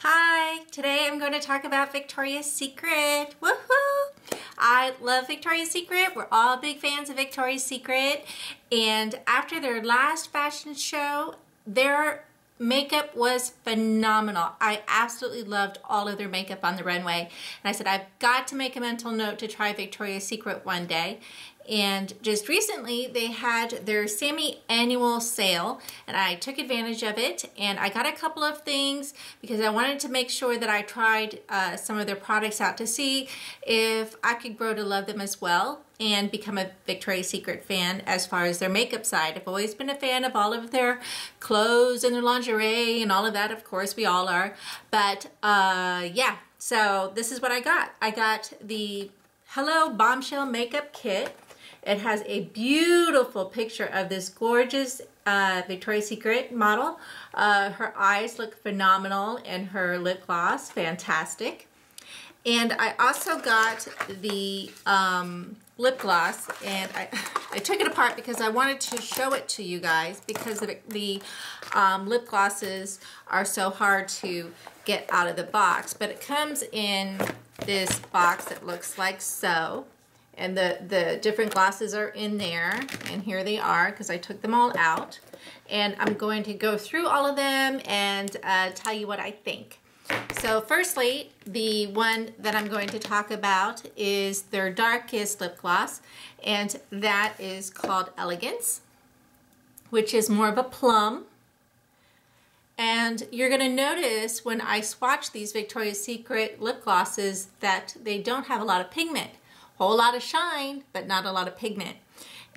Hi, today I'm going to talk about Victoria's Secret. Woohoo! I love Victoria's Secret. We're all big fans of Victoria's Secret. And after their last fashion show, their makeup was phenomenal. I absolutely loved all of their makeup on the runway. And I said, I've got to make a mental note to try Victoria's Secret one day. And just recently they had their semi-annual sale and I took advantage of it, and I got a couple of things because I wanted to make sure that I tried some of their products out to see if I could grow to love them as well and become a Victoria's Secret fan as far as their makeup side. I've always been a fan of all of their clothes and their lingerie and all of that. Of course, we all are. But yeah, so this is what I got. I got the Hello Bombshell Makeup Kit. It has a beautiful picture of this gorgeous Victoria's Secret model. Her eyes look phenomenal and her lip gloss, fantastic. And I also got the lip gloss, and I took it apart because I wanted to show it to you guys because the lip glosses are so hard to get out of the box. But it comes in this box that looks like so. And the different glosses are in there, and here they are because I took them all out. And I'm going to go through all of them and tell you what I think. So firstly, the one that I'm going to talk about is their darkest lip gloss, and that is called Elegance, which is more of a plum. And you're going to notice when I swatch these Victoria's Secret lip glosses that they don't have a lot of pigment. Whole lot of shine, but not a lot of pigment.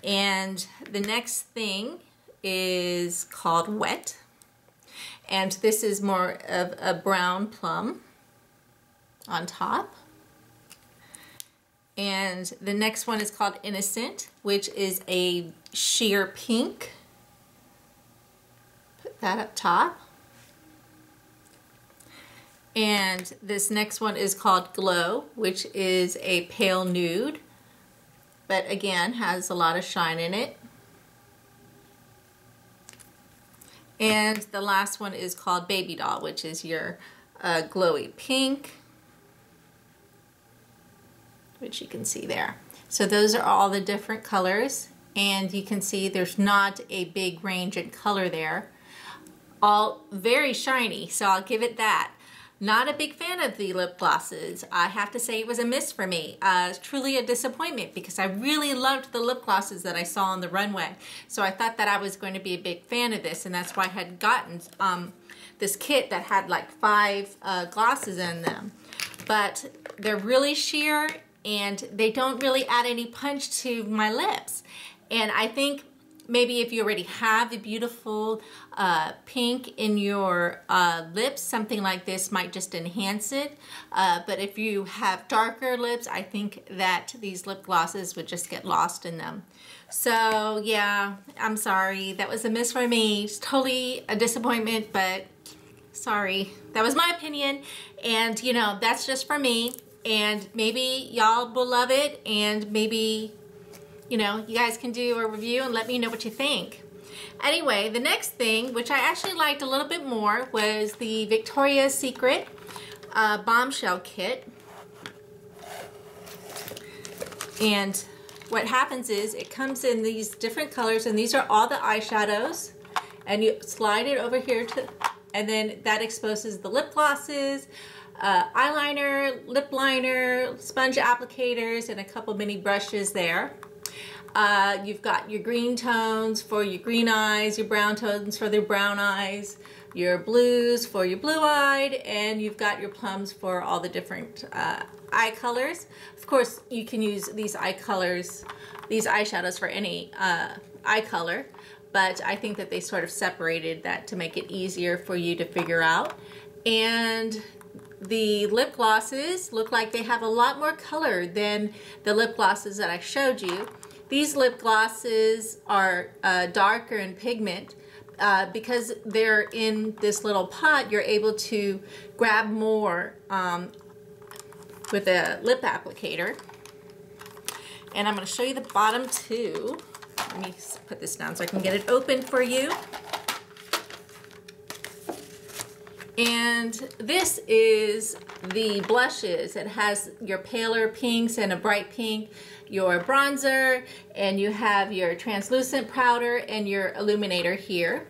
And the next thing is called Wet. And this is more of a brown plum on top. And the next one is called Innocent, which is a sheer pink. Put that up top. And this next one is called Glow, which is a pale nude, but again has a lot of shine in it. And the last one is called Baby Doll, which is your glowy pink, which you can see there. So those are all the different colors, and you can see there's not a big range in color there. All very shiny, so I'll give it that. Not a big fan of the lip glosses. I have to say it was a miss for me. It's truly a disappointment because I really loved the lip glosses that I saw on the runway. So I thought that I was going to be a big fan of this, and that's why I had gotten this kit that had like 5 glosses in them. But they're really sheer and they don't really add any punch to my lips. And I think maybe if you already have a beautiful pink in your lips, something like this might just enhance it. But if you have darker lips, I think that these lip glosses would just get lost in them. So yeah, I'm sorry. That was a miss for me. It's totally a disappointment, but sorry. That was my opinion. And you know, that's just for me. And maybe y'all will love it, and maybe you know, you guys can do a review and let me know what you think. Anyway, the next thing, which I actually liked a little bit more, was the Victoria's Secret Bombshell Kit. And what happens is it comes in these different colors, and these are all the eyeshadows. And you slide it over here and then that exposes the lip glosses, eyeliner, lip liner, sponge applicators, and a couple mini brushes there. You've got your green tones for your green eyes, your brown tones for the brown eyes, your blues for your blue-eyed, and you've got your plums for all the different eye colors. Of course, you can use these eye colors, these eyeshadows for any eye color, but I think that they sort of separated that to make it easier for you to figure out. And the lip glosses look like they have a lot more color than the lip glosses that I showed you. These lip glosses are darker in pigment. Because they're in this little pot, you're able to grab more with a lip applicator. And I'm going to show you the bottom too. Let me put this down so I can get it open for you. And this is the blushes. It has your paler pinks and a bright pink, your bronzer, and you have your translucent powder and your illuminator here.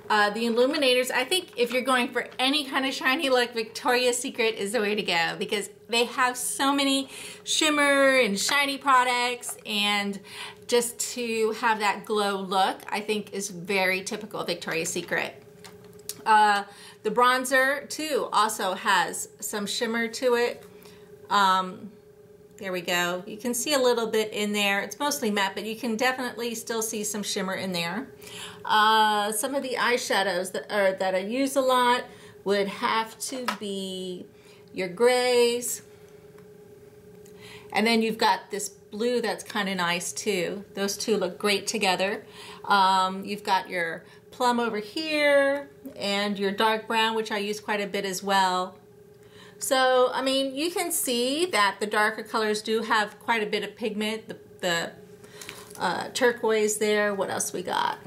The illuminators, I think if you're going for any kind of shiny look, Victoria's Secret is the way to go because they have so many shimmer and shiny products, and just to have that glow look, I think is very typical of Victoria's Secret. The bronzer too also has some shimmer to it. There we go. You can see a little bit in there. It's mostly matte, but you can definitely still see some shimmer in there. Some of the eyeshadows that I use a lot would have to be your grays. And then you've got this blue that's kind of nice too. Those two look great together. You've got your plum over here and your dark brown, which I use quite a bit as well. So, I mean, you can see that the darker colors do have quite a bit of pigment. The turquoise there. What else we got?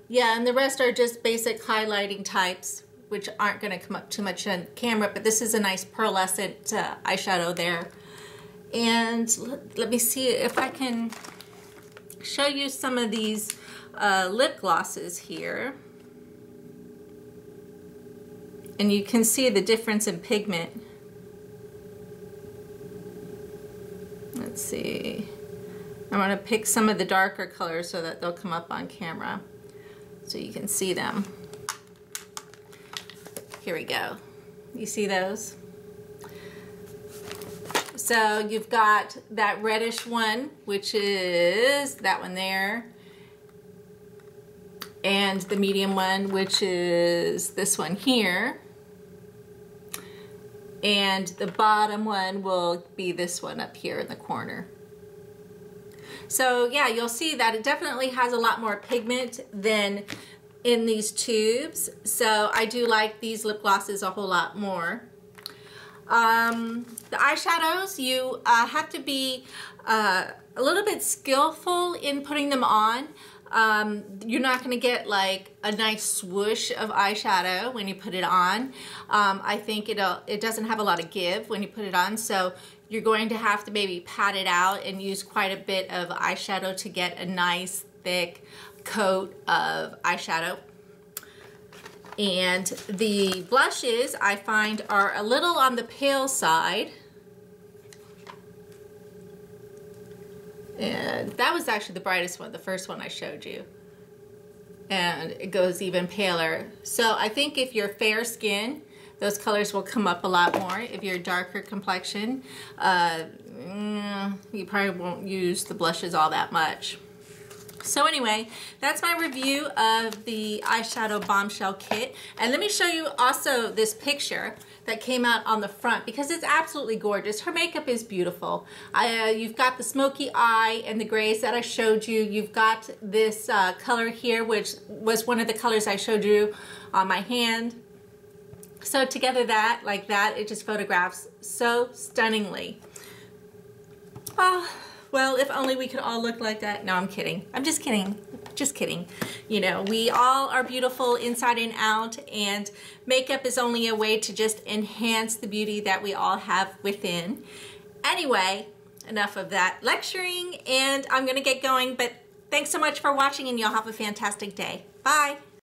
Yeah, and the rest are just basic highlighting types, which aren't going to come up too much on camera, but this is a nice pearlescent eyeshadow there. And let me see if I can show you some of these lip glosses here. And you can see the difference in pigment. Let's see. I want to pick some of the darker colors so that they'll come up on camera so you can see them. Here we go. You see those? So you've got that reddish one, which is that one there, and the medium one, which is this one here, and the bottom one will be this one up here in the corner. So yeah, you'll see that it definitely has a lot more pigment than in these tubes. So I do like these lip glosses a whole lot more. The eyeshadows, you have to be a little bit skillful in putting them on. You're not going to get like a nice swoosh of eyeshadow when you put it on. I think it doesn't have a lot of give when you put it on, so you're going to have to maybe pat it out and use quite a bit of eyeshadow to get a nice thick coat of eyeshadow. And the blushes I find are a little on the pale side. And that was actually the brightest one, the first one I showed you. And it goes even paler. So I think if you're fair skin, those colors will come up a lot more. If you're darker complexion, you probably won't use the blushes all that much. So anyway, that's my review of the eyeshadow bombshell kit. And let me show you also this picture that came out on the front because it's absolutely gorgeous. Her makeup is beautiful. You've got the smoky eye and the grays that I showed you. You've got this color here, which was one of the colors I showed you on my hand. So together like that, it just photographs so stunningly. Oh. Well, if only we could all look like that. No, I'm kidding. I'm just kidding. Just kidding. You know, we all are beautiful inside and out, and makeup is only a way to just enhance the beauty that we all have within. Anyway, enough of that lecturing, and I'm going to get going, but thanks so much for watching, and y'all have a fantastic day. Bye.